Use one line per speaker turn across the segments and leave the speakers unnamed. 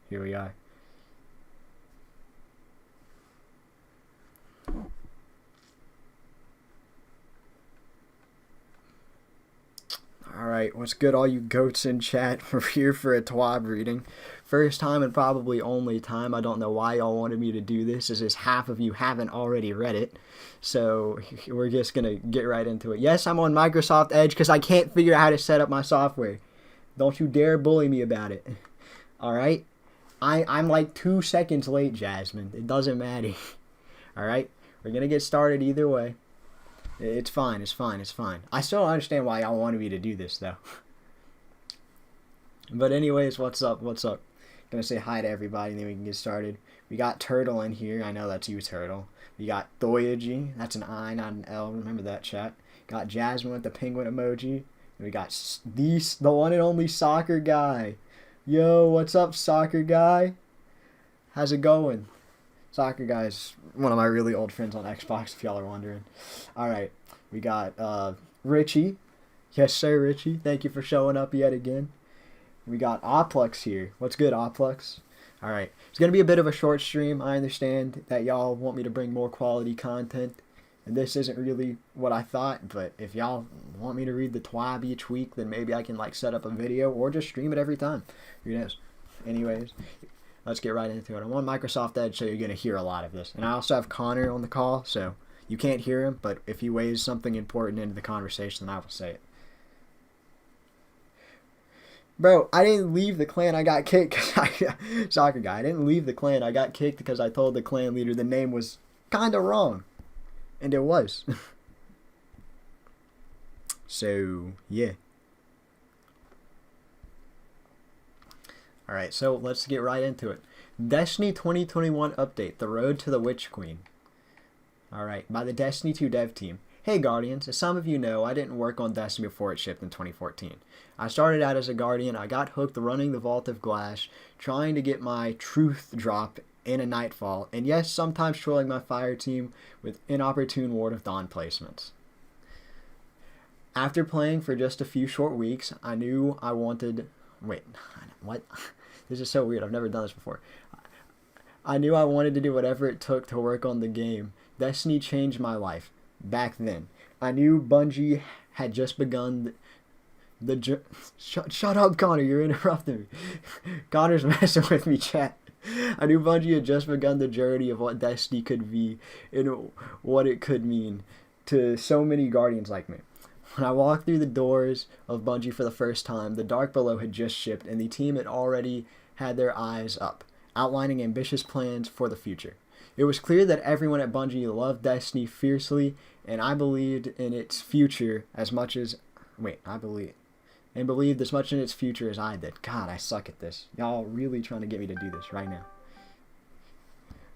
here we are. Alright, what's good, all you goats in chat? We're here for a twab reading. First time and probably only time. I don't know why y'all wanted me to do this, as half of you haven't already read it. So we're just going to get right into it. Yes, I'm on Microsoft Edge because I can't figure out how to set up my software. Don't you dare bully me about it. Alright? I'm like 2 seconds late, Jasmine. It doesn't matter. Alright? We're going to get started either way. It's fine, it's fine, it's fine. I still don't understand why y'all wanted me to do this, though. But anyways, what's up, what's up? Gonna say hi to everybody, and then we can get started. We got Turtle in here. I know that's you, Turtle. We got Thoyagy. That's an I, not an L. Remember that, chat. Got Jasmine with the penguin emoji. And we got the one and only Soccer Guy. Yo, what's up, Soccer Guy? How's it going? Soccer Guy's one of my really old friends on Xbox, if y'all are wondering. Alright, we got Richie. Yes, sir, Richie. Thank you for showing up yet again. We got Oplex here. What's good, Oplex? Alright, it's going to be a bit of a short stream. I understand that y'all want me to bring more quality content, and this isn't really what I thought, but if y'all want me to read the twab each week, then maybe I can like set up a video or just stream it every time. Who knows? Anyways, let's get right into it. I'm on Microsoft Edge, so you're going to hear a lot of this. And I also have Connor on the call, so you can't hear him, but if he weighs something important into the conversation, then I will say it. Bro, I didn't leave the clan. I got kicked because Soccer Guy. I didn't leave the clan. I got kicked because I told the clan leader the name was kind of wrong. And it was. So, yeah. Alright, so let's get right into it. Destiny 2021 update, The Road to the Witch Queen. Alright, by the Destiny 2 dev team. Hey Guardians, as some of you know, I didn't work on Destiny before it shipped in 2014. I started out as a Guardian, I got hooked running the Vault of Glass, trying to get my truth drop in a Nightfall, and yes, sometimes trolling my fire team with inopportune Ward of Dawn placements. After playing for just a few short weeks, I knew I wanted... Wait, what? This is so weird, I've never done this before. I knew I wanted to do whatever it took to work on the game. Destiny changed my life. Back then, I knew Bungie had just begun Shut up, Connor, you're interrupting me. Connor's messing with me, chat. I knew Bungie had just begun the journey of what Destiny could be and what it could mean to so many Guardians like me. When I walked through the doors of Bungie for the first time, the Dark Below had just shipped and the team had already had their eyes up, outlining ambitious plans for the future. It was clear that everyone at Bungie loved Destiny fiercely, and I believed in its future as much as... believed as much in its future as I did. God, I suck at this. Y'all really trying to get me to do this right now.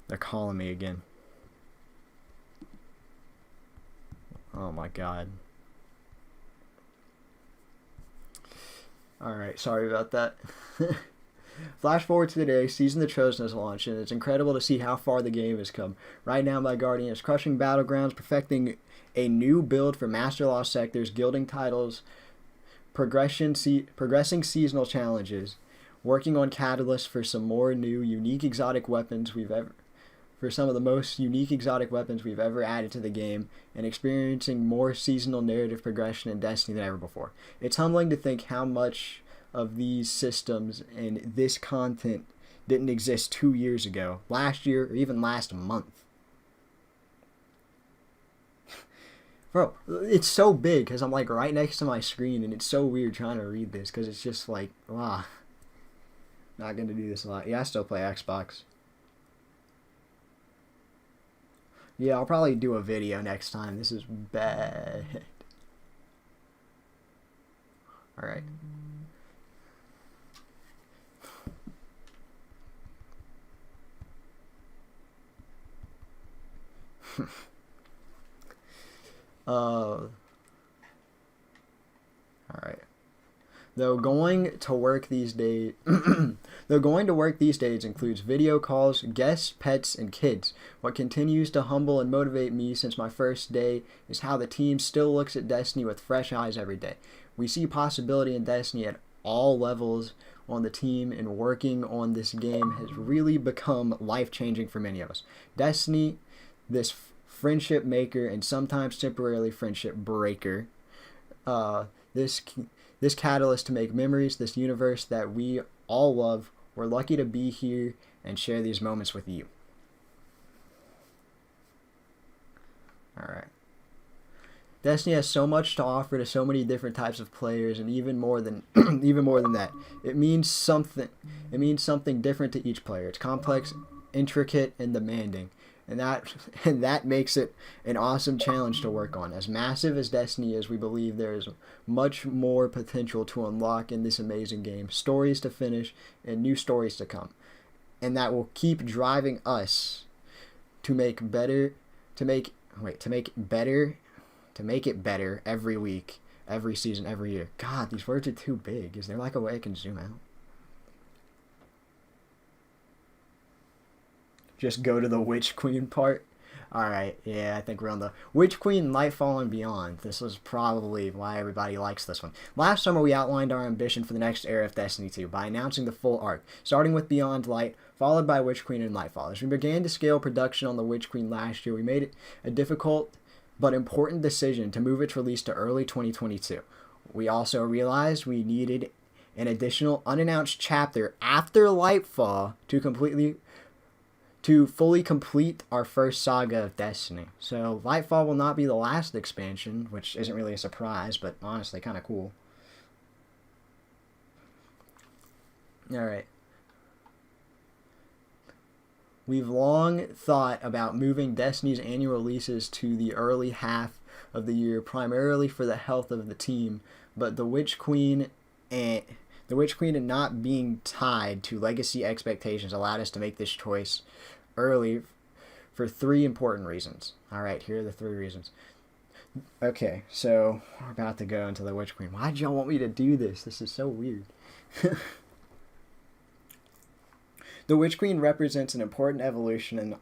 They're calling me again. Oh my god. Alright, sorry about that. Flash forward to today, Season of the Chosen has launched, and it's incredible to see how far the game has come. Right now, my Guardian is crushing battlegrounds, perfecting a new build for Master Lost sectors, gilding titles, progressing seasonal challenges, working on catalysts for some more new, unique exotic weapons for some of the most unique exotic weapons we've ever added to the game, and experiencing more seasonal narrative progression in Destiny than ever before. It's humbling to think how much of these systems and this content didn't exist 2 years ago, last year, or even last month. Bro, it's so big because I'm like right next to my screen, and it's so weird trying to read this because it's just like, not going to do this a lot. Yeah, I still play Xbox. Yeah, I'll probably do a video next time. This is bad. Alright. Alright. Though going to work these days includes video calls, guests, pets, and kids. What continues to humble and motivate me since my first day is how the team still looks at Destiny with fresh eyes every day. We see possibility in Destiny at all levels on the team and working on this game has really become life-changing for many of us. Destiny, this friendship maker and sometimes temporarily friendship breaker, this catalyst to make memories, this universe that we all love. We're lucky to be here and share these moments with you. Alright. Destiny has so much to offer to so many different types of players, and even more than that, it means something. It means something different to each player. It's complex, intricate, and demanding, and that makes it an awesome challenge to work on. As massive as Destiny is, we believe there is much more potential to unlock in this amazing game. Stories to finish and new stories to come, and that will keep driving us to make it better every week, every season, every year. God, these words are too big. Is there like a way I can zoom out? Just go to the Witch Queen part. Alright, yeah, I think we're on the Witch Queen, Lightfall, and Beyond. This is probably why everybody likes this one. Last summer, we outlined our ambition for the next era of Destiny 2 by announcing the full arc, starting with Beyond Light, followed by Witch Queen and Lightfall. As we began to scale production on the Witch Queen last year, we made it a difficult but important decision to move its release to early 2022. We also realized we needed an additional unannounced chapter after Lightfall to fully complete our first saga of Destiny. So Lightfall will not be the last expansion, which isn't really a surprise, but honestly kind of cool. Alright. We've long thought about moving Destiny's annual releases to the early half of the year, primarily for the health of the team, but the Witch Queen and not being tied to legacy expectations allowed us to make this choice early for 3 important reasons. Alright, here are the 3 reasons. Okay, so we're about to go into the Witch Queen. Why'd y'all want me to do this? This is so weird. The Witch Queen represents an important evolution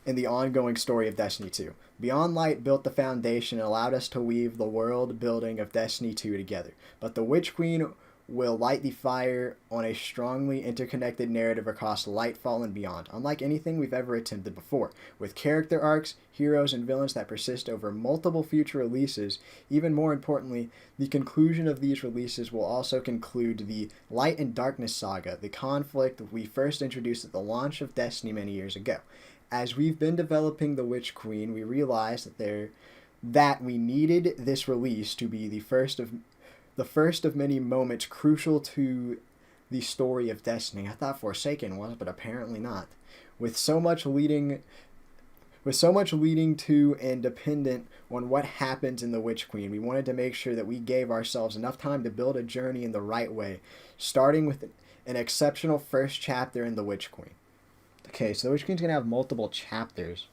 in the ongoing story of Destiny 2. Beyond Light built the foundation and allowed us to weave the world building of Destiny 2 together. But the Witch Queen will light the fire on a strongly interconnected narrative across Lightfall and beyond, unlike anything we've ever attempted before, with character arcs, heroes, and villains that persist over multiple future releases. Even more importantly, the conclusion of these releases will also conclude the Light and Darkness saga, the conflict we first introduced at the launch of Destiny many years ago. As we've been developing the Witch Queen, we realized that we needed this release to be the first of many moments crucial to the story of Destiny. I thought Forsaken was, but apparently not. With so much leading to and dependent on what happens in the Witch Queen, we wanted to make sure that we gave ourselves enough time to build a journey in the right way, starting with an exceptional first chapter in the Witch Queen. Okay, so the Witch Queen's going to have multiple chapters.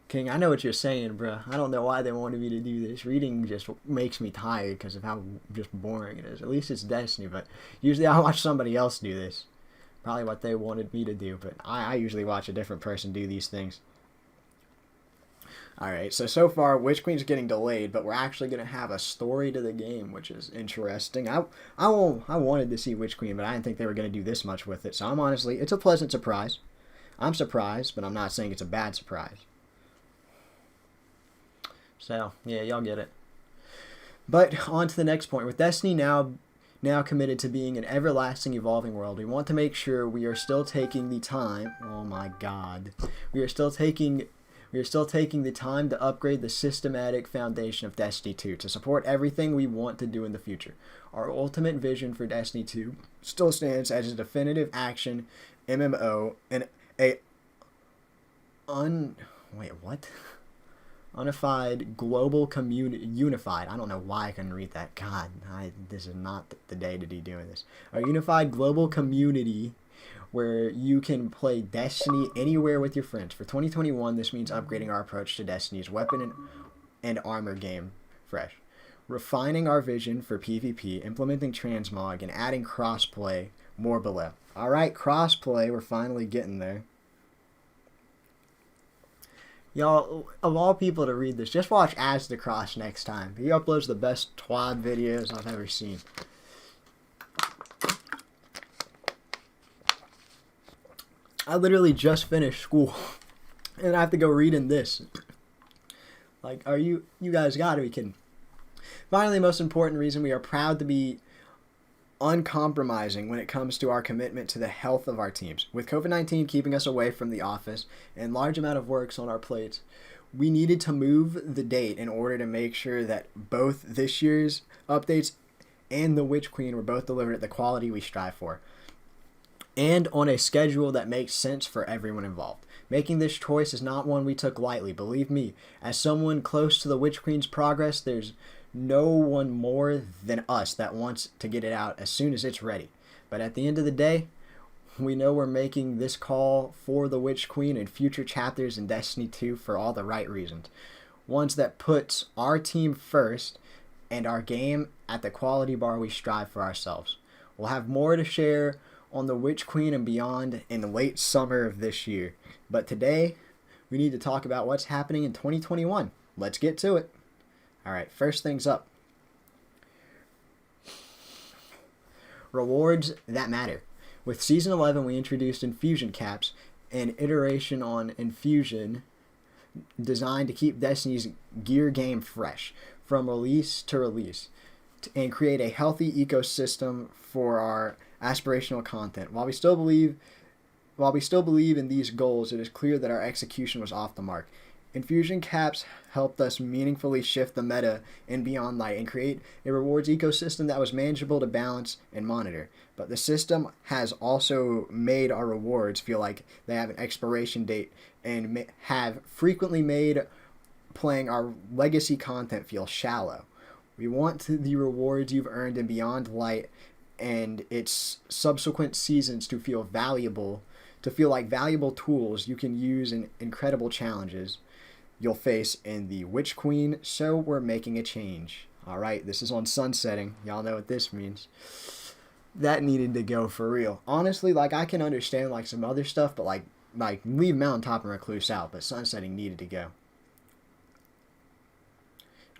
King, I know what you're saying, bro. I don't know why they wanted me to do this. Reading just makes me tired because of how just boring it is. At least it's Destiny, but usually I watch somebody else do this. Probably what they wanted me to do, but I usually watch a different person do these things. Alright, so far, Witch Queen's getting delayed, but we're actually going to have a story to the game, which is interesting. I wanted to see Witch Queen, but I didn't think they were going to do this much with it. So it's a pleasant surprise. I'm surprised, but I'm not saying it's a bad surprise. So, yeah, y'all get it. But on to the next point. With Destiny now committed to being an everlasting, evolving world, we want to make sure we are still taking the time. Oh my God. We are still taking the time to upgrade the systematic foundation of Destiny 2 to support everything we want to do in the future. Our ultimate vision for Destiny 2 still stands as a definitive action MMO and unified global community. Unified. I don't know why I couldn't read that. God, this is not the day to be doing this. A unified global community where you can play Destiny anywhere with your friends. For 2021, this means upgrading our approach to Destiny's weapon and armor game fresh, refining our vision for PvP, implementing transmog, and adding crossplay more below. Alright, crossplay, we're finally getting there. Y'all, of all people to read this, just watch As the Cross next time. He uploads the best twab videos I've ever seen. I literally just finished school, and I have to go reading this. Like, you guys gotta be kidding. Finally, the most important reason we are proud to be uncompromising when it comes to our commitment to the health of our teams. With COVID-19 keeping us away from the office and large amount of works on our plates, we needed to move the date in order to make sure that both this year's updates and the Witch Queen were both delivered at the quality we strive for, and on a schedule that makes sense for everyone involved. Making this choice is not one we took lightly, believe me. As someone close to the Witch Queen's progress, there's no one more than us that wants to get it out as soon as it's ready. But at the end of the day, we know we're making this call for the Witch Queen and future chapters in Destiny 2 for all the right reasons. Ones that puts our team first and our game at the quality bar we strive for ourselves. We'll have more to share on the Witch Queen and beyond in the late summer of this year. But today, we need to talk about what's happening in 2021. Let's get to it. All right, first things up. Rewards that matter. With Season 11, we introduced Infusion Caps, an iteration on Infusion designed to keep Destiny's gear game fresh from release to release and create a healthy ecosystem for our aspirational content. While we still believe in these goals, it is clear that our execution was off the mark. Infusion Caps helped us meaningfully shift the meta in Beyond Light and create a rewards ecosystem that was manageable to balance and monitor. But the system has also made our rewards feel like they have an expiration date and have frequently made playing our legacy content feel shallow. We want the rewards you've earned in Beyond Light and its subsequent seasons to feel valuable, to feel like valuable tools you can use in incredible challenges you'll face in the Witch Queen, so we're making a change. All right, this is on sunsetting. Y'all know what this means. That needed to go for real. Honestly, like, I can understand like some other stuff, but like leave Mountaintop and Recluse out, but sunsetting needed to go.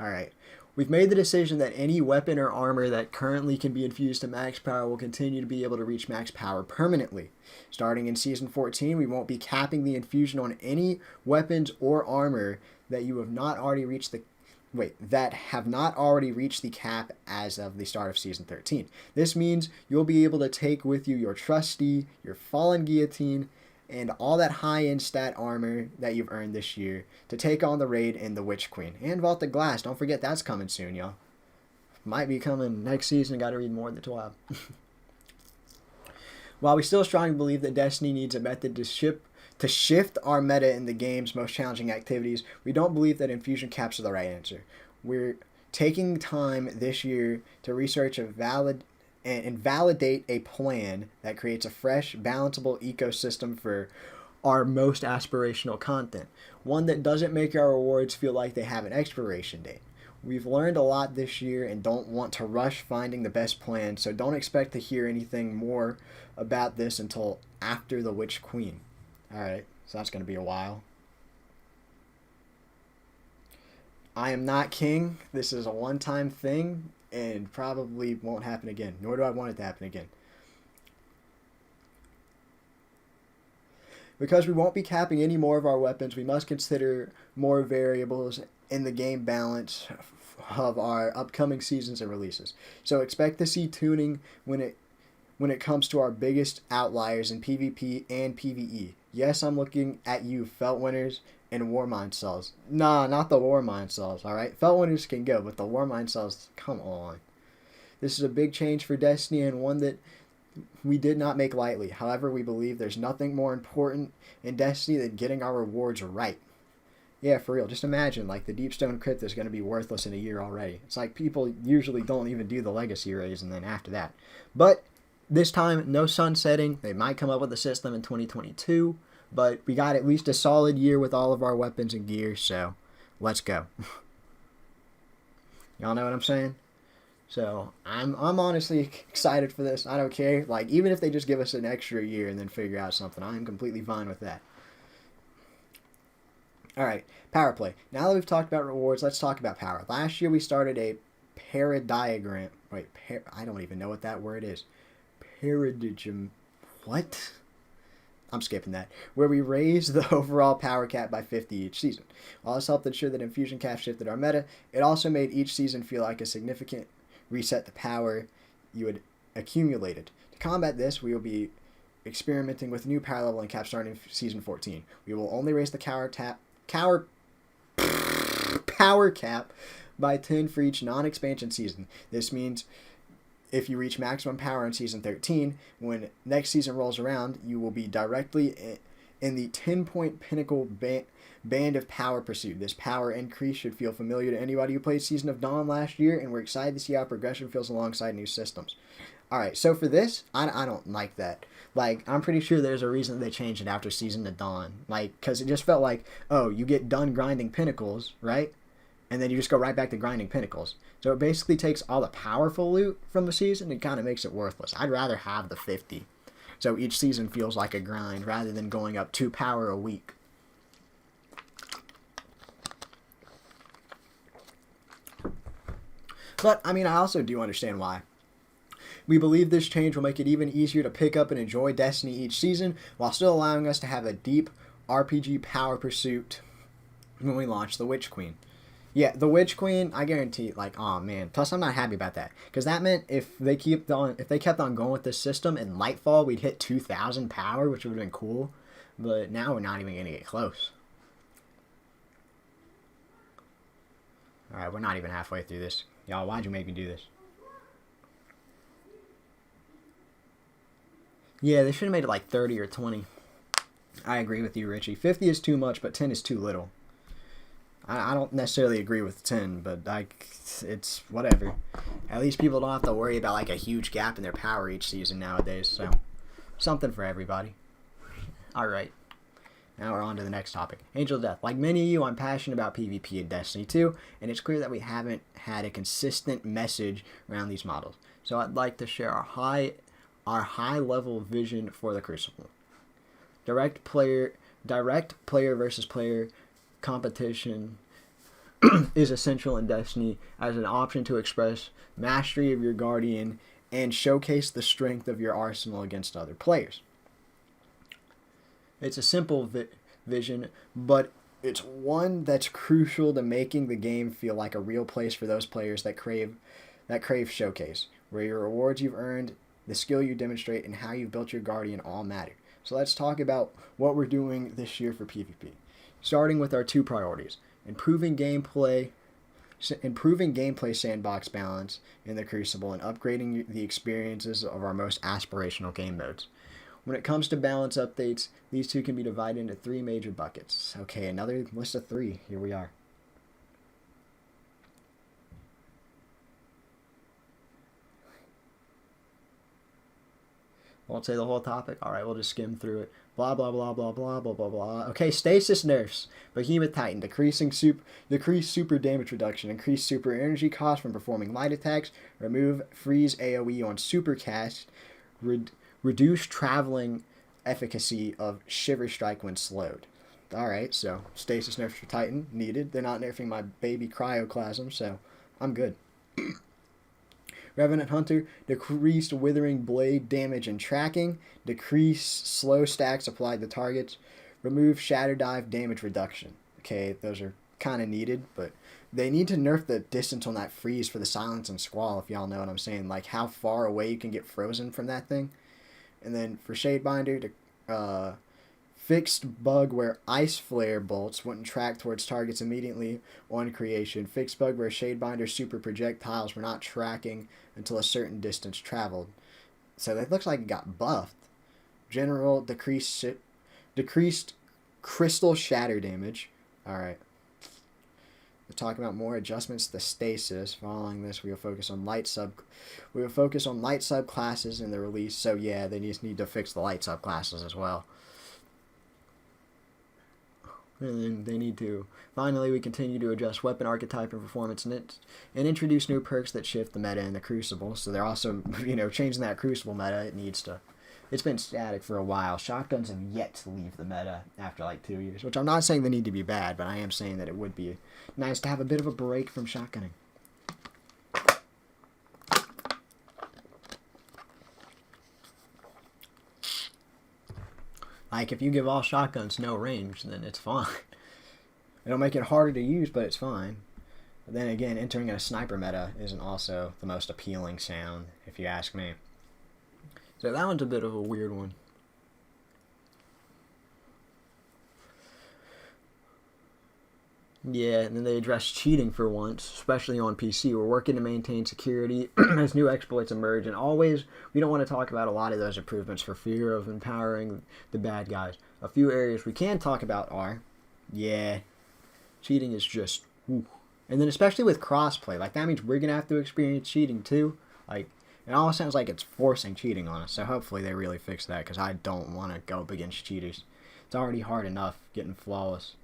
All right. We've made the decision that any weapon or armor that currently can be infused to max power will continue to be able to reach max power permanently. Starting in Season 14, we won't be capping the infusion on any weapons or armor that have not already reached the cap as of the start of Season 13. This means you'll be able to take with you your trusty, your fallen guillotine, and all that high-end stat armor that you've earned this year to take on the raid in the Witch Queen. And Vault of Glass, don't forget that's coming soon, y'all. Might be coming next season, gotta read more of the twab. While we still strongly believe that Destiny needs a method to shift our meta in the game's most challenging activities, we don't believe that infusion caps are the right answer. We're taking time this year to research and validate a plan that creates a fresh, balanceable ecosystem for our most aspirational content. One that doesn't make our rewards feel like they have an expiration date. We've learned a lot this year and don't want to rush finding the best plan, so don't expect to hear anything more about this until after the Witch Queen. Alright, so that's going to be a while. I am not king. This is a one-time thing and probably won't happen again, nor do I want it to happen again. Because we won't be capping any more of our weapons, we must consider more variables in the game balance of our upcoming seasons and releases. So expect to see tuning when it comes to our biggest outliers in PvP and PvE. Yes, I'm looking at you, Felt Winners and Warmind Cells. Nah, not the Warmind Cells, alright? Felt Winners can go, but the Warmind Cells, come on. This is a big change for Destiny and one that we did not make lightly. However, we believe there's nothing more important in Destiny than getting our rewards right. Yeah, for real. Just imagine, like, the Deepstone Crypt is going to be worthless in a year already. It's like people usually don't even do the Legacy raids and then after that. But this time, no sunsetting. They might come up with a system in 2022, but we got at least a solid year with all of our weapons and gear, so let's go. Y'all know what I'm saying? So I'm honestly excited for this. I don't care. Like, even if they just give us an extra year and then figure out something, I'm completely fine with that. All right, power play. Now that we've talked about rewards, let's talk about power. Last year we started a paradiagram. Wait, I don't even know what that word is. Paradigm. What? I'm skipping that. Where we raised the overall power cap by 50 each season. While this helped ensure that infusion caps shifted our meta, it also made each season feel like a significant reset to power you had accumulated. To combat this, we will be experimenting with new power leveling caps starting in season 14. We will only raise the power cap by 10 for each non-expansion season. This means if you reach maximum power in season 13, when next season rolls around, you will be directly in the 10-point pinnacle band of power pursued. This power increase should feel familiar to anybody who played Season of Dawn last year, and we're excited to see how progression feels alongside new systems. Alright, so for this, I don't like that. Like, I'm pretty sure there's a reason they changed it after Season of Dawn. Like, because it just felt like, oh, you get done grinding pinnacles, right? And then you just go right back to grinding pinnacles. So it basically takes all the powerful loot from the season and kind of makes it worthless. I'd rather have the 50. So each season feels like a grind rather than going up 2 power a week. But, I mean, I also do understand why. We believe this change will make it even easier to pick up and enjoy Destiny each season, while still allowing us to have a deep RPG power pursuit when we launch the Witch Queen. Yeah, the Witch Queen, I guarantee, like, oh man. Plus, I'm not happy about that, because that meant if they kept on going with this system, in Lightfall, we'd hit 2,000 power, which would have been cool. But now we're not even going to get close. Alright, we're not even halfway through this. Y'all, why'd you make me do this? Yeah, they should have made it like 30 or 20. I agree with you, Richie. 50 is too much, but 10 is too little. I don't necessarily agree with 10, but it's whatever. At least people don't have to worry about like a huge gap in their power each season nowadays, so something for everybody. Alright, now we're on to the next topic. Angel of Death. Like many of you, I'm passionate about PvP in Destiny 2, and it's clear that we haven't had a consistent message around these models. So I'd like to share our high-level vision for the Crucible. Direct player versus player competition is essential in Destiny as an option to express mastery of your Guardian and showcase the strength of your arsenal against other players. It's a simple vision, but it's one that's crucial to making the game feel like a real place for those players that crave showcase, where your rewards you've earned, the skill you demonstrate, and how you've built your Guardian all matter. So let's talk about what we're doing this year for PvP. Starting with our 2 priorities, improving gameplay sandbox balance in the Crucible, and upgrading the experiences of our most aspirational game modes. When it comes to balance updates, these 2 can be divided into 3 major buckets. Okay, another list of 3. Here we are. Won't say the whole topic. Alright, we'll just skim through it. Blah, blah, blah, blah, blah, blah, blah, blah. Okay, stasis nerfs. Behemoth Titan. Decreased super damage reduction. Increased super energy cost from performing light attacks. Remove freeze AoE on super cast. Reduce traveling efficacy of Shiver Strike when slowed. Alright, so stasis nerfs for Titan. Needed. They're not nerfing my baby Cryoclasm, so I'm good. Revenant Hunter, decreased Withering Blade damage and tracking, decreased slow stacks applied to targets, remove Shatter Dive damage reduction. Okay, those are kind of needed, but they need to nerf the distance on that freeze for the Silence and Squall, if y'all know what I'm saying. Like, how far away you can get frozen from that thing. And then for Shadebinder, fixed bug where Ice Flare bolts wouldn't track towards targets immediately on creation. Fixed bug where Shadebinder super projectiles were not tracking until a certain distance traveled. So that looks like it got buffed. General decreased crystal shatter damage. Alright. We're talking about more adjustments to stasis. Following this, we will focus on light subclasses in the release. So yeah, they just need to fix the light subclasses as well. And then they need to. Finally, we continue to adjust weapon archetype and performance and introduce new perks that shift the meta in the Crucible. So they're also, changing that Crucible meta. It needs to it's been static for a while. Shotguns have yet to leave the meta after like 2 years, which I'm not saying they need to be bad, but I am saying that it would be nice to have a bit of a break from shotgunning. Like, if you give all shotguns no range, then it's fine. It'll make it harder to use, but it's fine. But then again, entering a sniper meta isn't also the most appealing sound, if you ask me. So that one's a bit of a weird one. Yeah, and then they address cheating for once, especially on PC. We're working to maintain security as new exploits emerge, and always, we don't want to talk about a lot of those improvements for fear of empowering the bad guys. A few areas we can talk about are, yeah, cheating is just, whew. And then especially with crossplay, like that means we're going to have to experience cheating too. Like, it almost sounds like it's forcing cheating on us, so hopefully they really fix that, because I don't want to go up against cheaters. It's already hard enough getting flawless.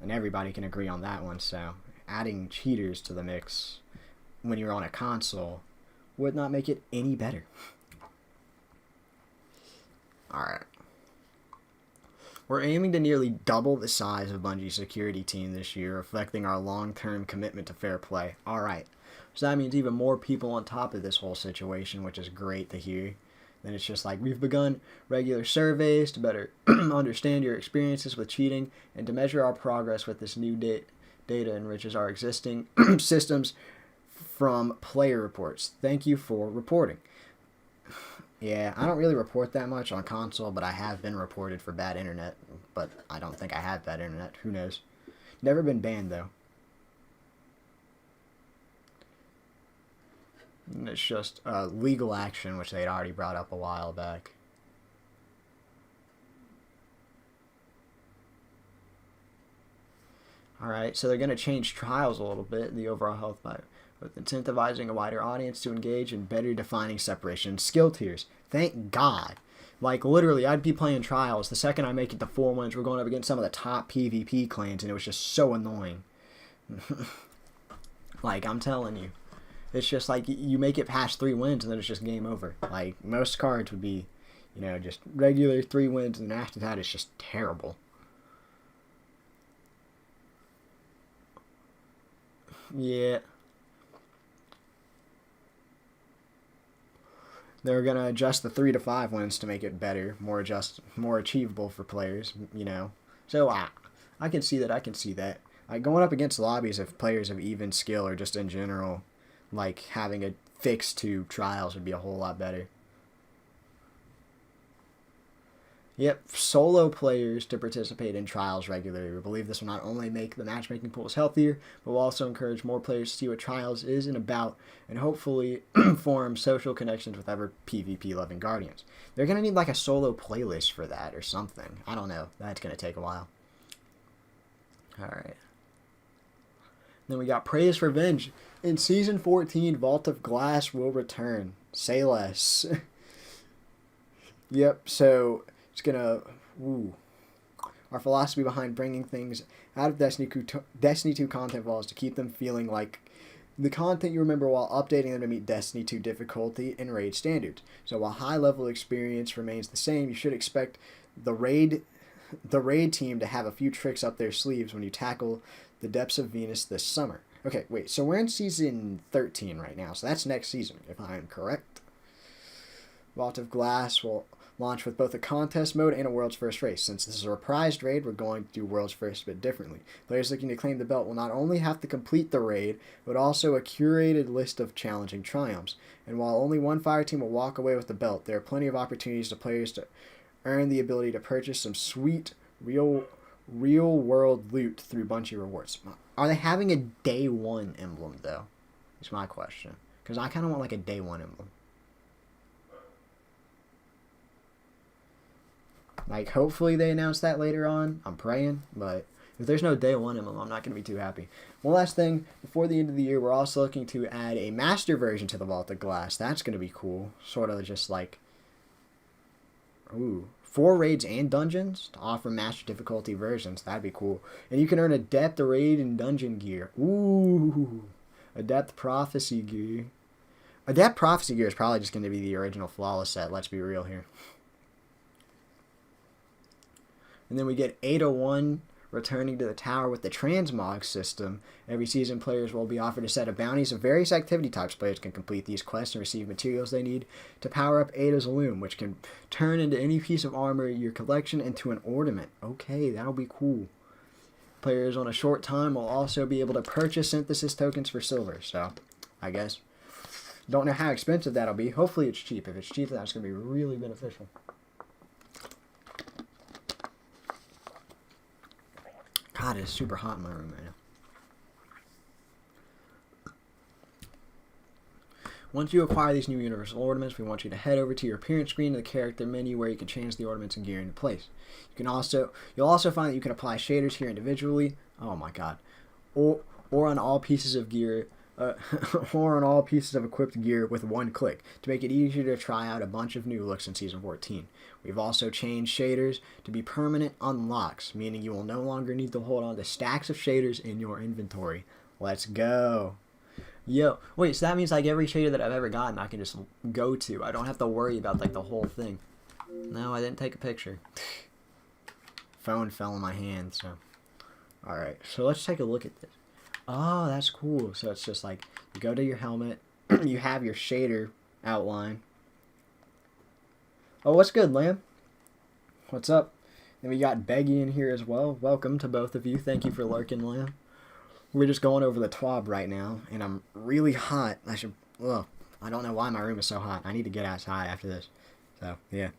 And everybody can agree on that one, so adding cheaters to the mix when you're on a console would not make it any better. Alright. We're aiming to nearly double the size of Bungie's security team this year, reflecting our long-term commitment to fair play. Alright. So that means even more people on top of this whole situation, which is great to hear. Then it's just like, we've begun regular surveys to better understand your experiences with cheating and to measure our progress with this new data enriches our existing systems from player reports. Thank you for reporting. Yeah, I don't really report that much on console, but I have been reported for bad internet. But I don't think I have bad internet. Who knows? Never been banned, though. And it's just legal action, which they'd already brought up a while back. Alright, so they're going to change trials a little bit, the overall health by with incentivizing a wider audience to engage in better defining separation skill tiers. Thank God. Like, literally, I'd be playing trials. The second I make it to 4 wins, we're going up against some of the top PvP clans, and it was just so annoying. Like, I'm telling you. It's just like you make it past 3 wins and then it's just game over. Like most cards would be, you know, just regular 3 wins and then after that it's just terrible. Yeah. They're going to adjust the 3 to 5 wins to make it better, more achievable for players, you know. So I can see that. I can see that. Like going up against lobbies of players of even skill or just in general, like having a fix to trials would be a whole lot better. Yep, solo players to participate in trials regularly. We believe this will not only make the matchmaking pools healthier, but will also encourage more players to see what trials is and about, and hopefully form social connections with other PvP-loving guardians. They're going to need like a solo playlist for that or something. I don't know. That's going to take a while. Alright. Then we got Praise Revenge. In Season 14, Vault of Glass will return. Say less. Yep, so it's gonna... Ooh. Our philosophy behind bringing things out of Destiny 2 content vaults to keep them feeling like the content you remember while updating them to meet Destiny 2 difficulty and raid standards. So while high-level experience remains the same, you should expect the raid team to have a few tricks up their sleeves when you tackle the depths of Venus this summer. Okay, wait, so we're in Season 13 right now, so that's next season, if I am correct. Vault of Glass will launch with both a contest mode and a World's First race. Since this is a reprised raid, we're going to do World's First a bit differently. Players looking to claim the belt will not only have to complete the raid, but also a curated list of challenging triumphs. And while only one fire team will walk away with the belt, there are plenty of opportunities for players to earn the ability to purchase some sweet, real-world loot through Bungie rewards. Are they having a Day 1 emblem, though? Is my question. Because I kind of want like a Day 1 emblem. Like, hopefully they announce that later on. I'm praying, but if there's no Day 1 emblem, I'm not going to be too happy. One last thing, before the end of the year, we're also looking to add a master version to the Vault of Glass. That's going to be cool. Sort of just like, 4 raids and dungeons to offer master difficulty versions. That'd be cool. And you can earn Adept raid and dungeon gear. Ooh, Adept Prophecy gear. Adept Prophecy gear is probably just going to be the original Flawless set. Let's be real here. And then we get Ada1 returning to the tower with the transmog system. Every season, players will be offered a set of bounties of various activity types. Players can complete these quests and receive materials they need to power up Ada's loom, which can turn into any piece of armor in your collection into an ornament. Okay, that'll be cool. Players on a short time will also be able to purchase synthesis tokens for silver. So, I guess. Don't know how expensive that'll be. Hopefully it's cheap. If it's cheap, that's going to be really beneficial. God, it's super hot in my room right now. Once you acquire these new universal ornaments, we want you to head over to your appearance screen in the character menu where you can change the ornaments and gear into place. You'll also find that you can apply shaders here individually. Oh my god. Or on all pieces of gear, or on all pieces of equipped gear with one click to make it easier to try out a bunch of new looks in Season 14. We've also changed shaders to be permanent unlocks, meaning you will no longer need to hold on to stacks of shaders in your inventory. Let's go. Yo, wait, so that means like every shader that I've ever gotten I can just go to. I don't have to worry about like the whole thing. No, I didn't take a picture. Phone fell in my hand, so. Alright, so let's take a look at this. Oh, that's cool. So it's just like, you go to your helmet, you have your shader outline. Oh, what's good, Lamb? What's up? And we got Beggy in here as well. Welcome to both of you. Thank you for lurking, Lamb. We're just going over the twab right now, and I'm really hot. I don't know why my room is so hot. I need to get outside after this. So, yeah.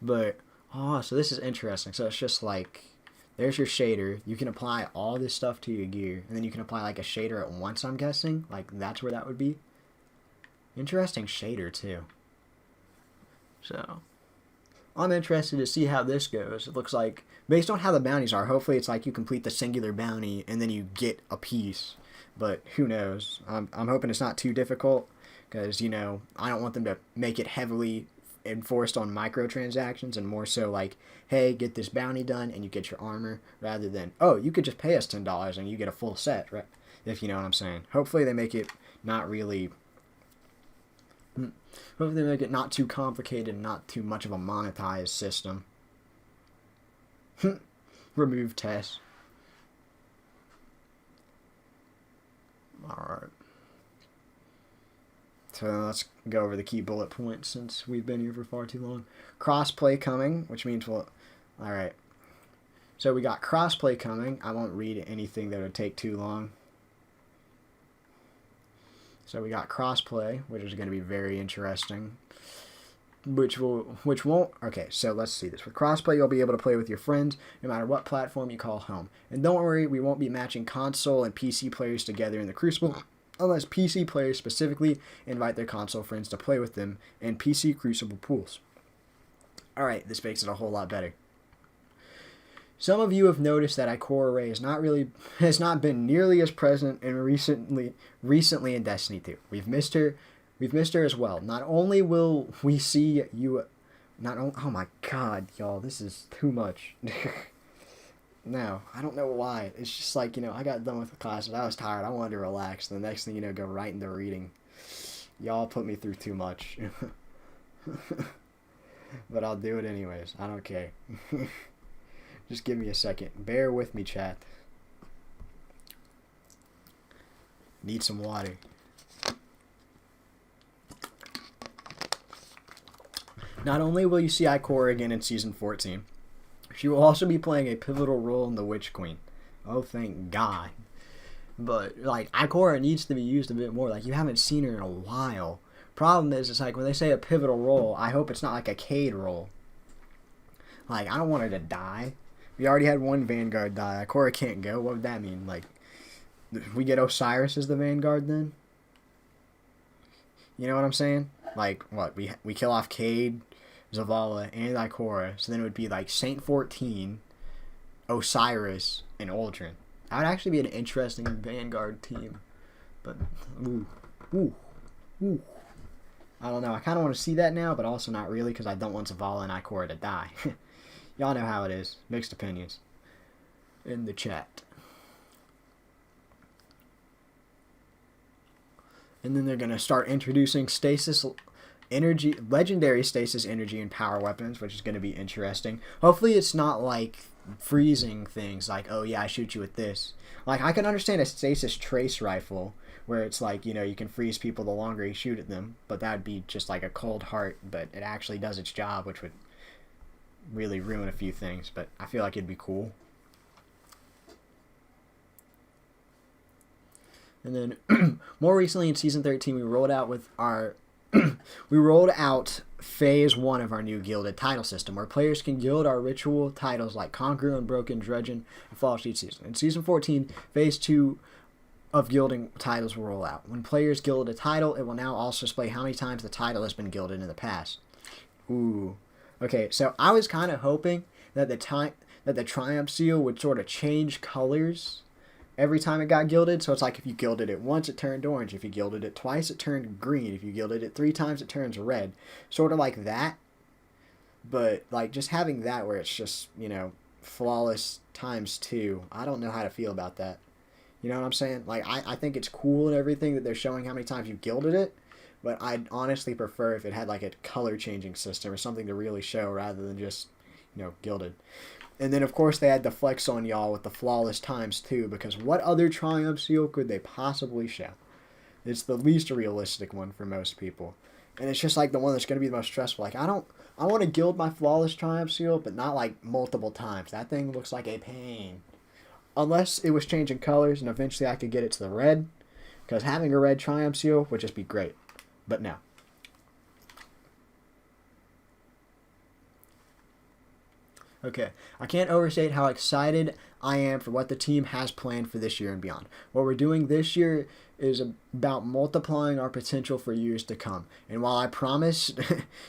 But, oh, so this is interesting. So it's just like, there's your shader. You can apply all this stuff to your gear, and then you can apply like a shader at once, I'm guessing. Like, that's where that would be. Interesting shader, too. So, I'm interested to see how this goes. It looks like, based on how the bounties are, hopefully it's like you complete the singular bounty and then you get a piece. But who knows? I'm hoping it's not too difficult because, you know, I don't want them to make it heavily enforced on microtransactions and more so like, hey, get this bounty done and you get your armor rather than, oh, you could just pay us $10 and you get a full set, right? If you know what I'm saying. Hopefully they make it not really... Hopefully they make it not too complicated and not too much of a monetized system. Remove tests. Alright. So let's go over the key bullet points since we've been here for far too long. Crossplay coming, which means we'll... Alright. So we got crossplay coming. I won't read anything that would take too long. So we got crossplay, which is going to be very interesting. Which won't... Okay, so let's see this. With crossplay, you'll be able to play with your friends no matter what platform you call home. And don't worry, we won't be matching console and PC players together in the Crucible, unless PC players specifically invite their console friends to play with them in PC Crucible pools. Alright, this makes it a whole lot better. Some of you have noticed that Ikora Ray has not been nearly as present in recently in Destiny 2. We've missed her as well. Not only will we see you, oh my god, y'all, this is too much. No, I don't know why. It's just like, you know, I got done with the classes. I was tired. I wanted to relax. The next thing you know, go right into reading. Y'all put me through too much. But I'll do it anyways. I don't care. Just give me a second. Bear with me, chat. Need some water. Not only will you see Ikora again in Season 14, she will also be playing a pivotal role in the Witch Queen. Oh, thank God. But, like, Ikora needs to be used a bit more. Like, you haven't seen her in a while. Problem is, it's like, when they say a pivotal role, I hope it's not like a Cade role. Like, I don't want her to die. We already had one Vanguard die. Ikora can't go. What would that mean? Like, we get Osiris as the Vanguard then? You know what I'm saying? Like, what? We kill off Cade, Zavala, and Ikora. So then it would be like Saint 14, Osiris, and Uldren. That would actually be an interesting Vanguard team. But, ooh. I don't know. I kind of want to see that now, but also not really because I don't want Zavala and Ikora to die. Y'all know how it is. Mixed opinions. In the chat. And then they're going to start introducing stasis energy, legendary stasis energy and power weapons, which is going to be interesting. Hopefully it's not like freezing things like, oh yeah, I shoot you with this. Like, I can understand a stasis trace rifle where it's like, you can freeze people the longer you shoot at them, but that would be just like a cold heart, but it actually does its job, which would really ruin a few things, but I feel like it'd be cool. And then more recently in season 13, we rolled out phase 1 of our new gilded title system, where players can gild our ritual titles like Conqueror, Unbroken, Dredgen, and Flawless each season. In season 14, phase 2 of gilding titles will roll out. When players gild a title, it will now also display how many times the title has been gilded in the past. Ooh. Okay, so I was kind of hoping that the Triumph seal would sort of change colors every time it got gilded. So it's like if you gilded it once, it turned orange. If you gilded it twice, it turned green. If you gilded it 3 times, it turns red. Sort of like that. But like just having that where it's just, flawless times 2. I don't know how to feel about that. You know what I'm saying? Like, I think it's cool and everything that they're showing how many times you gilded it. But I'd honestly prefer if it had like a color changing system or something to really show rather than just, gilded. And then, of course, they had the flex on y'all with the flawless times 2, because what other Triumph seal could they possibly show? It's the least realistic one for most people. And it's just like the one that's going to be the most stressful. Like, I want to gild my flawless Triumph seal, but not like multiple times. That thing looks like a pain. Unless it was changing colors and eventually I could get it to the red, because having a red Triumph seal would just be great. But no. Okay, I can't overstate how excited I am for what the team has planned for this year and beyond. What we're doing this year is about multiplying our potential for years to come. And while I promise,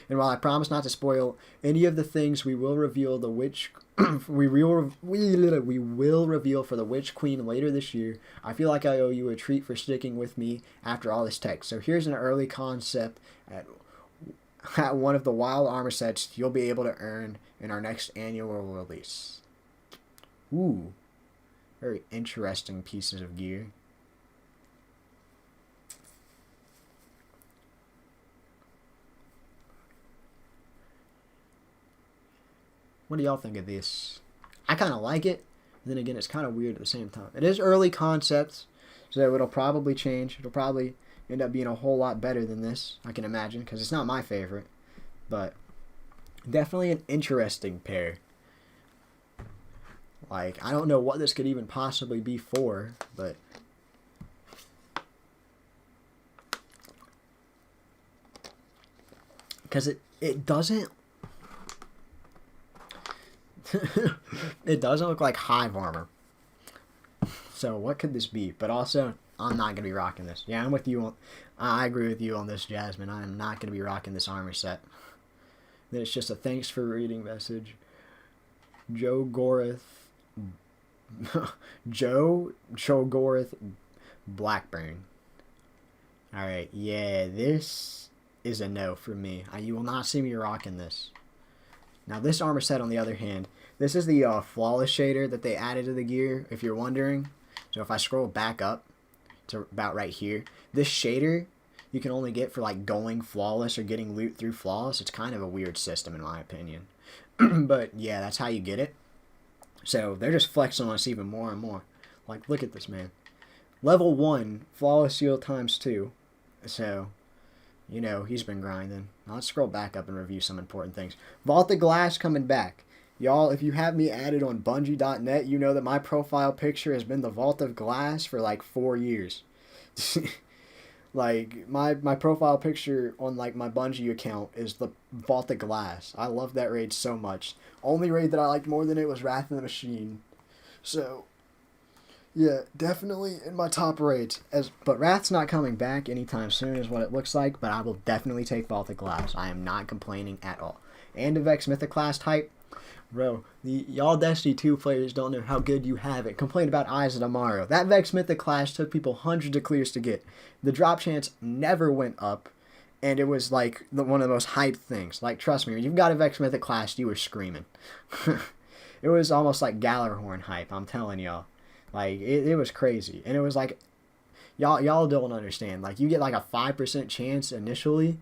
not to spoil any of the things, we will reveal the witch. we will reveal for the Witch Queen later this year. I feel like I owe you a treat for sticking with me after all this text. So here's an early concept at one of the wild armor sets you'll be able to earn in our next annual release. Ooh, very interesting pieces of gear. What do y'all think of this? I kind of like it. And then again, it's kind of weird at the same time. It is early concepts, so it'll probably change. It'll probably end up being a whole lot better than this, I can imagine, because it's not my favorite. But definitely an interesting pair. Like, I don't know what this could even possibly be for, but because it doesn't it doesn't look like hive armor. So what could this be? But also, I'm not gonna be rocking this. Yeah, I'm with you on. I agree with you on this, Jasmine. I am not gonna be rocking this armor set. Then it's just a thanks for reading message. Joe Goreth Blackburn. Alright, yeah, this is a no for me. You will not see me rocking this. Now this armor set, on the other hand, this is the flawless shader that they added to the gear, if you're wondering. So if I scroll back up to about right here, this shader you can only get for like going flawless or getting loot through flawless. It's kind of a weird system in my opinion. But yeah, that's how you get it. So they're just flexing on us even more and more. Like, look at this, man. Level 1, flawless seal times 2. So, he's been grinding. Now let's scroll back up and review some important things. Vault the Glass coming back. Y'all, if you have me added on Bungie.net, you know that my profile picture has been the Vault of Glass for like 4 years. Like, my profile picture on like my Bungie account is the Vault of Glass. I love that raid so much. Only raid that I liked more than it was Wrath of the Machine. So, yeah, definitely in my top raids. But Wrath's not coming back anytime soon is what it looks like, but I will definitely take Vault of Glass. I am not complaining at all. And a Vex Mythoclast type. Bro, y'all Destiny 2 players don't know how good you have it. Complain about Eyes of Tomorrow. That Vex Mythoclast took people hundreds of clears to get. The drop chance never went up, and it was like one of the most hyped things. Like, trust me, when you've got a Vex Mythoclast, you were screaming. It was almost like Gallarhorn hype, I'm telling y'all. Like, it was crazy. And it was like, y'all don't understand. Like, you get like a 5% chance initially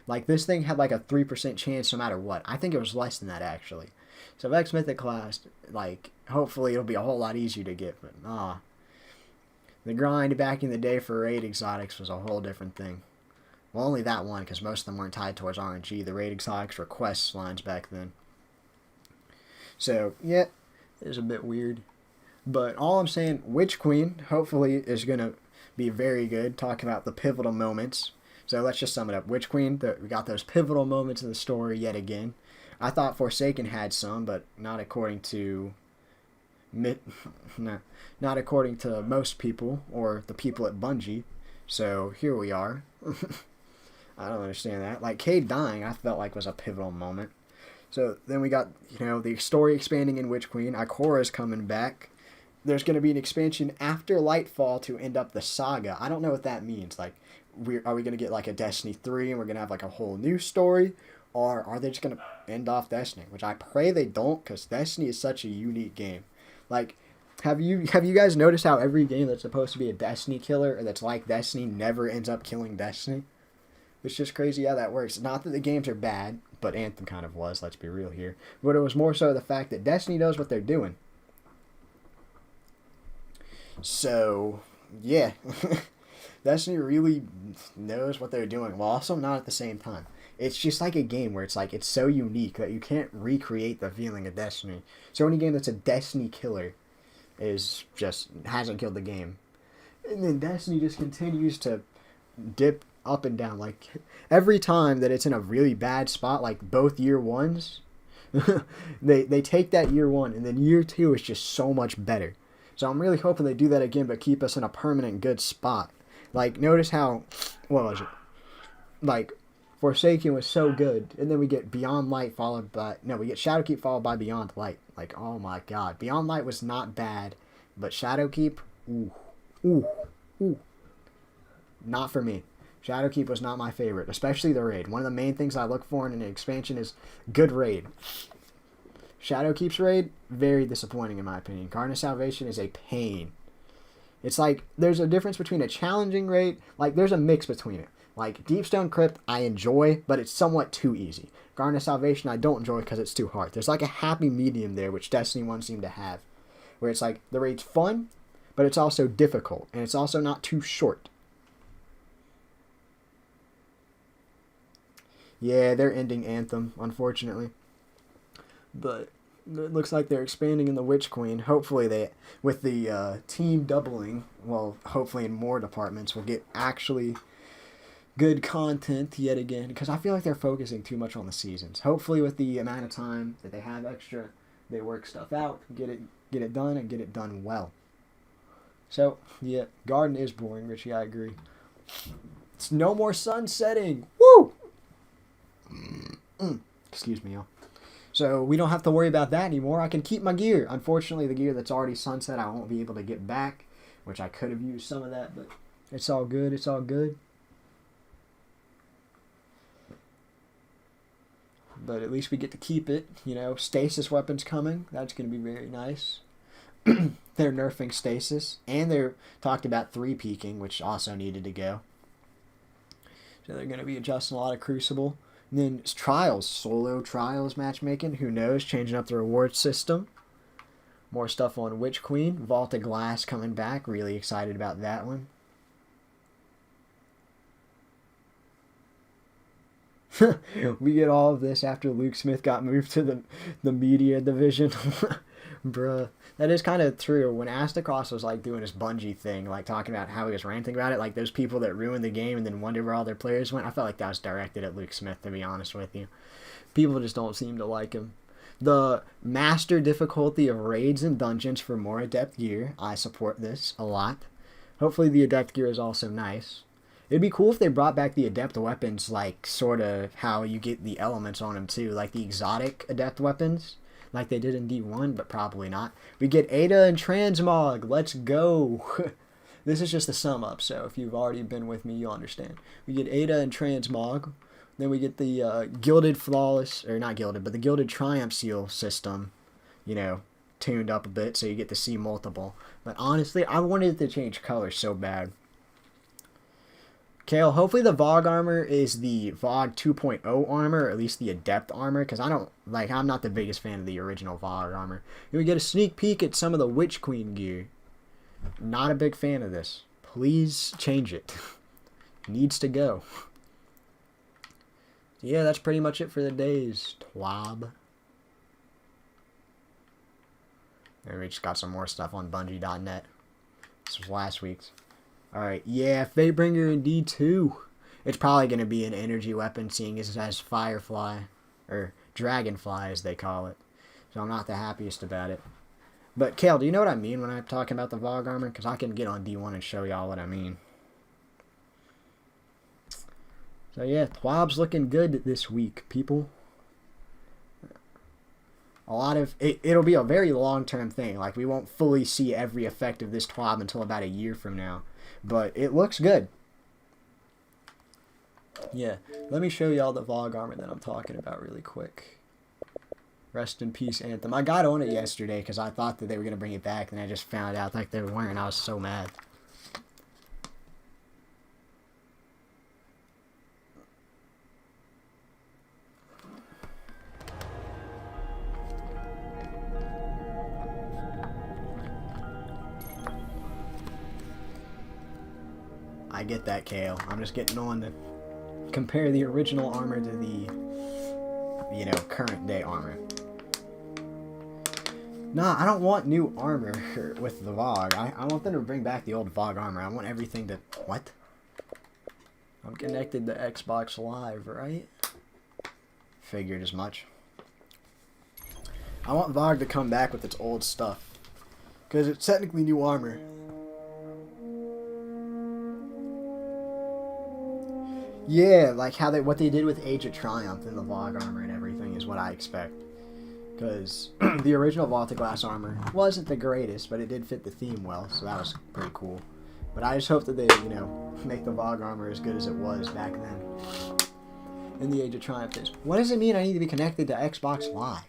Like, this thing had like a 3% chance no matter what. I think it was less than that, actually. So Vex Mythic class, like, hopefully it'll be a whole lot easier to get. But, the grind back in the day for raid exotics was a whole different thing. Well, only that one, because most of them weren't tied towards RNG. The raid exotics were quest lines back then. So, yeah, it was a bit weird. But all I'm saying, Witch Queen, hopefully, is going to be very good. Talking about the pivotal moments. So let's just sum it up. Witch Queen, we got those pivotal moments in the story yet again. I thought Forsaken had some, but not according to not according to most people or the people at Bungie. So here we are. I don't understand that. Like, Cade dying, I felt like was a pivotal moment. So then we got, the story expanding in Witch Queen. Ikora's coming back. There's going to be an expansion after Lightfall to end up the saga. I don't know what that means. Like, are we going to get like a Destiny 3 and we're going to have like a whole new story? Or are they just going to end off Destiny? Which I pray they don't, because Destiny is such a unique game. Like, have you guys noticed how every game that's supposed to be a Destiny killer or that's like Destiny never ends up killing Destiny? It's just crazy how that works. Not that the games are bad, but Anthem kind of was, let's be real here. But it was more so the fact that Destiny knows what they're doing. So, yeah. Destiny really knows what they're doing, while also not at the same time. It's just like a game where it's like, it's so unique that you can't recreate the feeling of Destiny. So any game that's a Destiny killer hasn't killed the game. And then Destiny just continues to dip up and down. Like, every time that it's in a really bad spot, like both year ones, they take that year one, and then year two is just so much better. So I'm really hoping they do that again, but keep us in a permanent good spot. Like, notice how, what was it? Like, Forsaken was so good, and then we get Beyond Light we get Shadowkeep followed by Beyond Light. Like, oh my god. Beyond Light was not bad, but Shadowkeep, not for me. Shadowkeep was not my favorite, especially the raid. One of the main things I look for in an expansion is good raid. Shadowkeep's raid, very disappointing in my opinion. Garden of Salvation is a pain. It's like, there's a difference between a challenging raid, like, there's a mix between it. Like, Deepstone Crypt, I enjoy, but it's somewhat too easy. Garden of Salvation, I don't enjoy because it's too hard. There's like a happy medium there, which Destiny 1 seemed to have. Where it's like, the raid's fun, but it's also difficult. And it's also not too short. Yeah, they're ending Anthem, unfortunately. But it looks like they're expanding in the Witch Queen. Hopefully with the team doubling, well, hopefully in more departments, we'll get actually good content yet again, because I feel like they're focusing too much on the seasons. Hopefully with the amount of time that they have extra, they work stuff out, get it done, and get it done well. So, yeah, Garden is boring, Richie, I agree. It's no more sun setting! Woo! Excuse me, y'all. So we don't have to worry about that anymore. I can keep my gear. Unfortunately, the gear that's already sunset, I won't be able to get back, which I could have used some of that, but it's all good. It's all good. But at least we get to keep it. Stasis weapons coming. That's going to be very nice. They're nerfing stasis. And they're talked about 3-peaking, which also needed to go. So they're going to be adjusting a lot of Crucible. And then Trials. Solo Trials matchmaking. Who knows? Changing up the reward system. More stuff on Witch Queen. Vault of Glass coming back. Really excited about that one. We get all of this after Luke Smith got moved to the media division. Bruh. That is kind of true. When Astacross was like doing his Bungie thing, like talking about how he was ranting about it, like those people that ruined the game and then wondered where all their players went, I felt like that was directed at Luke Smith, to be honest with you. People just don't seem to like him. The master difficulty of raids and dungeons for more adept gear. I support this a lot. Hopefully the adept gear is also nice. It'd be cool if they brought back the adept weapons, like sort of how you get the elements on them too, like the exotic adept weapons, like they did in D1, but probably not. We get Ada and Transmog. Let's go. This is just the sum up, so if you've already been with me, you'll understand. We get Ada and Transmog. Then we get the Gilded Flawless, or not Gilded, but the Gilded Triumph Seal system, tuned up a bit so you get to see multiple. But honestly, I wanted it to change colors so bad. Kale, hopefully the Vogue armor is the Vogue 2.0 armor, or at least the Adept armor, because I'm not the biggest fan of the original Vogue armor. You get a sneak peek at some of the Witch Queen gear. Not a big fan of this. Please change it. Needs to go. Yeah, that's pretty much it for the days. Twab. And we just got some more stuff on Bungie.net. This was last week's. Alright, yeah, Fatebringer in D2. It's probably going to be an energy weapon, seeing as it has Firefly. Or Dragonfly, as they call it. So I'm not the happiest about it. But, Kale, do you know what I mean when I'm talking about the Vogue armor? Because I can get on D1 and show y'all what I mean. So, yeah, Twab's looking good this week, people. A lot of... It'll be a very long-term thing. Like, we won't fully see every effect of this Twab until about a year from now. But it looks good. Yeah, let me show y'all the Vogue armor that I'm talking about really quick. Rest in peace, Anthem. I got on it yesterday because I thought that they were going to bring it back, and I just found out like they were wearing. I was so mad. I get that, Kale. I'm just getting on to compare the original armor to the, current day armor. Nah, I don't want new armor with the Vogue. I want them to bring back the old Vogue armor. I want everything to... What? I'm connected to Xbox Live, right? Figured as much. I want Vogue to come back with its old stuff. Because it's technically new armor. Yeah, like what they did with Age of Triumph and the Vogue armor and everything is what I expect. Because the original Vaulted Glass armor wasn't the greatest, but it did fit the theme well, so that was pretty cool. But I just hope that they, make the Vogue armor as good as it was back then. In the Age of Triumph days. What does it mean I need to be connected to Xbox Live?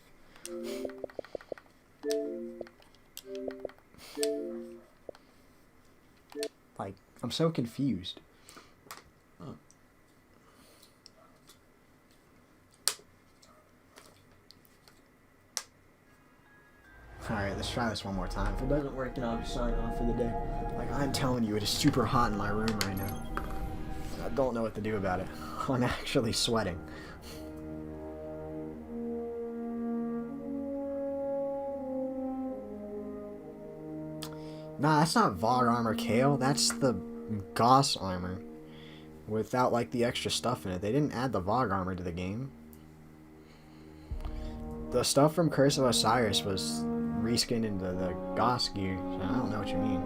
Like, I'm so confused. Alright, let's try this one more time. If it doesn't work, then I'll just sign off for the day. Like, I'm telling you, it is super hot in my room right now. I don't know what to do about it. I'm actually sweating. Nah, that's not Vogue armor, Kale. That's the Goss armor. Without, like, the extra stuff in it. They didn't add the Vogue armor to the game. The stuff from Curse of Osiris was reskinned into the Goss gear, so I don't know what you mean.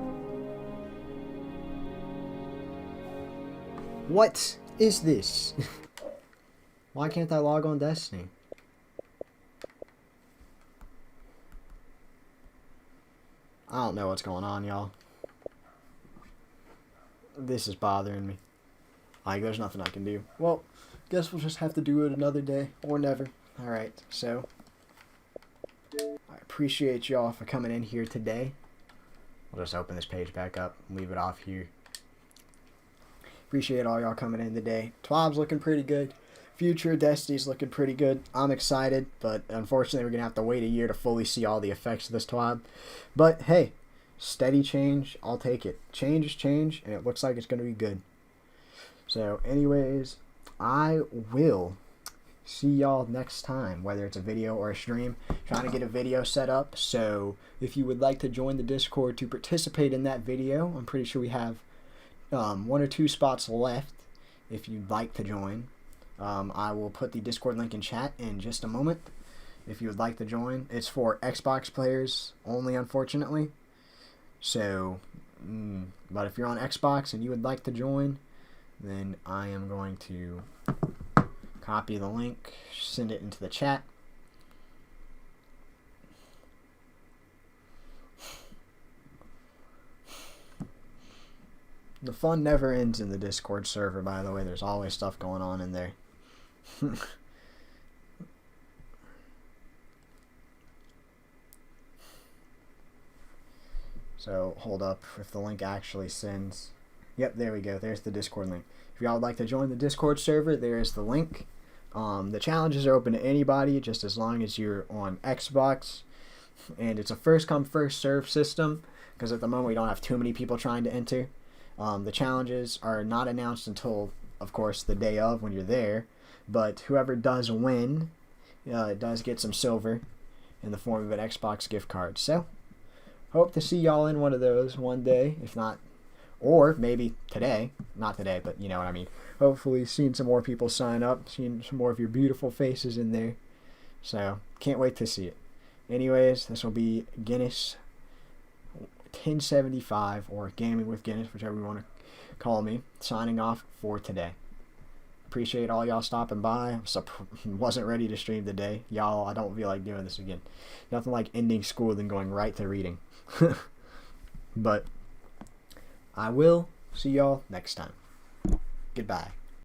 What is this? Why can't I log on Destiny? I don't know what's going on, y'all. This is bothering me. Like, there's nothing I can do. Well, guess we'll just have to do it another day, or never. Alright, so... I appreciate y'all for coming in here today. We'll just open this page back up and leave it off here. Appreciate all y'all coming in today. Twab's looking pretty good. Future Destiny's looking pretty good. I'm excited, but unfortunately we're going to have to wait a year to fully see all the effects of this Twab. But hey, steady change, I'll take it. Change is change, and it looks like it's going to be good. So anyways, I will see y'all next time, whether it's a video or a stream. Trying to get a video set up, so if you would like to join the Discord to participate in that video, I'm pretty sure we have 1 or 2 spots left if you'd like to join. I will put the Discord link in chat in just a moment if you would like to join. It's for Xbox players only, unfortunately. So, but if you're on Xbox and you would like to join, then I am going to copy the link, send it into the chat. The fun never ends in the Discord server, by the way. There's always stuff going on in there. So, hold up. If the link actually sends... Yep, there we go. There's the Discord link. If y'all would like to join the Discord server, there is the link. The challenges are open to anybody, just as long as you're on Xbox. And it's a first come, first serve system, because at the moment we don't have too many people trying to enter. The challenges are not announced until, of course, the day of when you're there. But whoever does win does get some silver in the form of an Xbox gift card. So, hope to see y'all in one of those one day, if not, or maybe today. Not today, but you know what I mean. Hopefully seeing some more people sign up, seeing some more of your beautiful faces in there. So, can't wait to see it. Anyways, this will be Guinness 1075, or Gaming with Guinness, whichever you want to call me, signing off for today. Appreciate all y'all stopping by. Wasn't ready to stream today. Y'all, I don't feel like doing this again. Nothing like ending school and going right to reading. But I will see y'all next time. Goodbye.